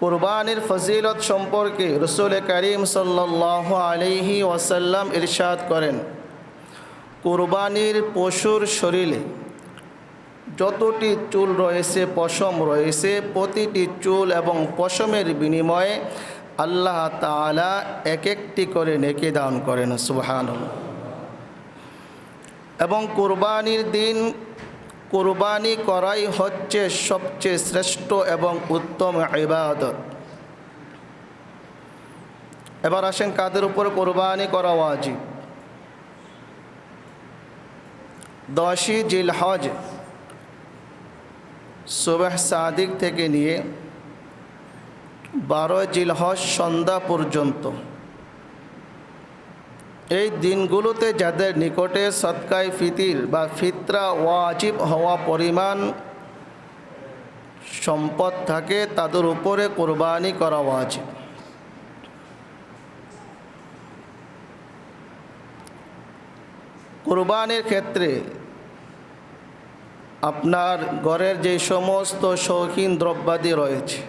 কুরবানির ফজিলত সম্পর্কে রাসূল করিম সাল্লাল্লাহু আলাইহি ওয়াসাল্লাম ইরশাদ করেন, কুরবানির পশুর শরীরে যতটি চুল রয়েছে, পশম রয়েছে, প্রতিটি চুল এবং পশমের বিনিময়ে আল্লাহ তাআলা এক একটি করে নেকি দান করেন। সুবহানাল্লাহ। এবং কুরবানির দিন কুরবানি করাই হচ্ছে সবচেয়ে শ্রেষ্ঠ এবং উত্তম ইবাদত। এবার আসেন কাদের উপর কুরবানি করা ওয়াজিব। 10ই জিলহজ সুবহ সাদিক থেকে নিয়ে 12 জিলহজ সন্ধ্যা পর্যন্ত এই দিনগুলোতে যাদের নিকটে সদকায়ে ফিতির বা ফিতরা ওয়াজিব হওয়া পরিমাণ সম্পদ থাকে তাদের উপরে কুরবানি করা ওয়াজিব। কুরবানির ক্ষেত্রে আপনার ঘরের যে সমস্ত শৌখিন দ্রব্যাদি রয়েছে,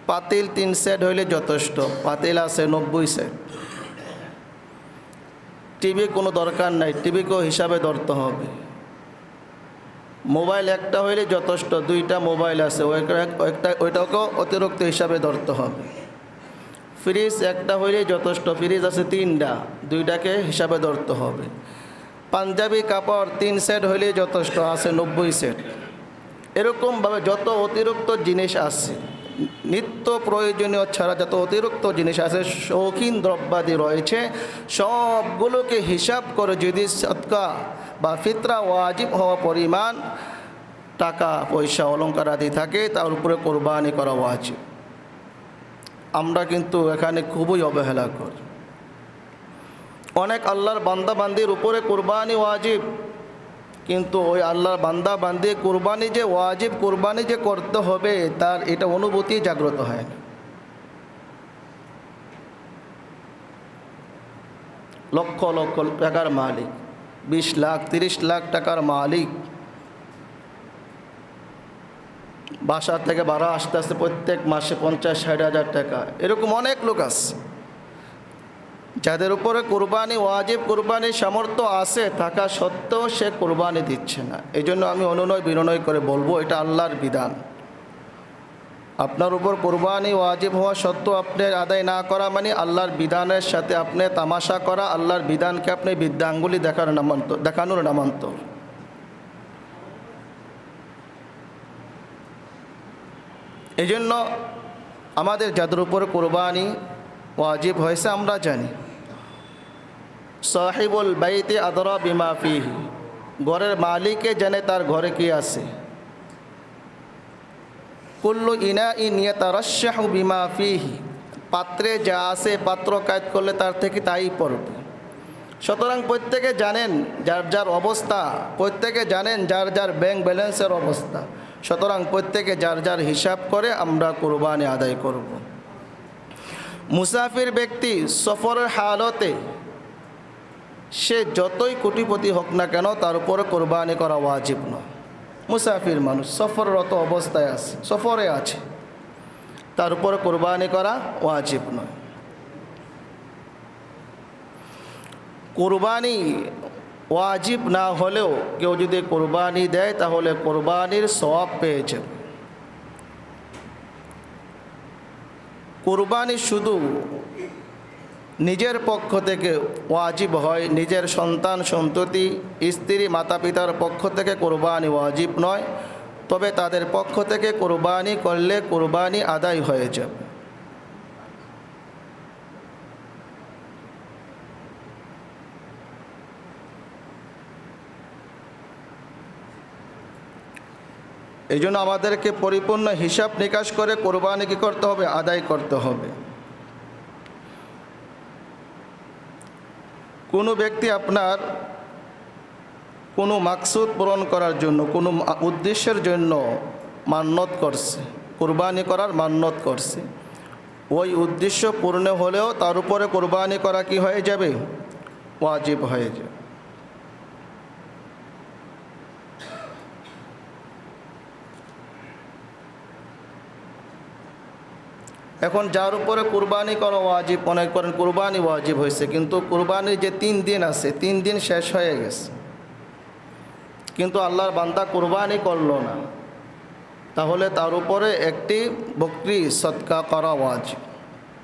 পাতিল 3 সেট হইলে যথেষ্ট, পাতিল আছে 90 সেট। টিভি কোনো দরকার নাই, টিভিকেও হিসাবে ধরতে হবে। মোবাইল একটা হইলে যথেষ্ট, 2টা মোবাইল আছে ওইটাকেও অতিরিক্ত হিসাবে ধরতে হবে। ফ্রিজ একটা হইলে যথেষ্ট, ফ্রিজ আছে 3টা, 2টাকে হিসাবে ধরতে হবে। পাঞ্জাবি কাপড় 3 সেট হইলে যথেষ্ট, আছে 90 সেট। এরকমভাবে যত অতিরিক্ত জিনিস আছে, নিত্য প্রয়োজনীয় ছাড়া যত অতিরিক্ত জিনিস আছে, শৌখিন দ্রব্যাদি রয়েছে, সবগুলোকে হিসাব করে যদি সদকা বা ফিতরা ওয়াজিব হওয়া পরিমাণ টাকা পয়সা অলংকার আদি থাকে তার উপরে কোরবানি করা ওয়াজিব। আমরা কিন্তু এখানে খুবই অবহেলা করি। অনেক আল্লাহর বান্দা বান্দির উপরে কোরবানি ওয়াজিব, কিন্তু ওই আল্লাহর বান্দা বান্দি কুরবানি যে ওয়াজিব, কুরবানি যে করতে হবে তার এটা অনুভূতি জাগ্রত হয় না। লক্ষ লক্ষ টাকার মালিক, 20 লাখ 30 লাখ টাকার মালিক, বাসা থেকে ভাড়া আসতে আসতে প্রত্যেক মাসে 50-60 হাজার টাকা, এরকম অনেক লোক আছে যাদের উপরে কুরবানি ওয়াজিব, কুরবানির সামর্থ্য আছে থাকা সত্ত্বেও সে কুরবানি দিচ্ছে না। এই জন্য আমি অনুনয় বিনয় করে বলবো, এটা আল্লাহর বিধান। আপনার উপর কুরবানি ওয়াজিব হওয়া সত্ত্বেও আপনি আদায় না করা মানে আল্লাহর বিধানের সাথে আপনি তামাশা করা, আল্লাহর বিধানকে আপনি বিদ্যাঙ্গুলি দেখানোর নামান্তর। এই জন্য আমাদের যাদের উপর কুরবানি ওয়াজিব হয়েছে আমরা জানি, সাহিবুল বাইতি আদরা বিমা ফিহি, ঘরের মালিকে জানে তার ঘরে কি আছে। কুল্লু ইনাইন ইয়াতারাশাহু বিমা ফিহি, পাত্রে যা আছে পাত্র কায়দ করলে তার থেকে তাই পড়বে। সুতরাং প্রত্যেকে জানেন যার যার অবস্থা, প্রত্যেকে জানেন যার যার ব্যাংক ব্যালেন্সের অবস্থা। সুতরাং প্রত্যেকে যার যার হিসাব করে আমরা কুরবানি আদায় করব। মুসাফির ব্যক্তি সফরের হালতে সে যতই কোটিপতি হোক না কেন তার উপরে কোরবানি করা ওয়াজিব নয়। মুসাফির মানুষ সফররত অবস্থায় আছে, সফরে আছে, তার উপরে কোরবানি করা ওয়াজিব নয়। কোরবানি ওয়াজিব না হলেও কেউ যদি কোরবানি দেয় তাহলে কোরবানির সওয়াব পেয়ে যাবে। কোরবানি শুধু নিজের পক্ষ থেকে ওয়াজিব হয়, নিজের সন্তান সন্ততি স্ত্রী মাতা পিতার পক্ষ থেকে কোরবানি ওয়াজিব নয়, তবে তাদের পক্ষ থেকে কোরবানি করলে কোরবানি আদায় হয়ে যাবে। এই জন্য আমাদেরকে পরিপূর্ণ হিসাব নিকাশ করে কোরবানি কী করতে হবে? আদায় করতে হবে। কোনো ব্যক্তি আপনার কোনো মাকসুদ পূরণ করার জন্য, কোনো উদ্দেশ্যের জন্য মান্যত করছে, কোরবানি করার মান্যত করছে, ওই উদ্দেশ্য পূর্ণ হলেও তার উপরে কোরবানি করা কি হয়ে যাবে? ওয়াজিব হয়ে যাবে। এখন যার উপরে কুরবানি করা ওয়াজিব, মনে করেন কুরবানি ওয়াজিব হয়েছে, কিন্তু কুরবানির যে 3 দিন আছে 3 দিন শেষ হয়ে গেছে, কিন্তু আল্লাহর বান্দা কুরবানি করলো না, তাহলে তার উপরে একটি বকরি সদকা করা ওয়াজিব।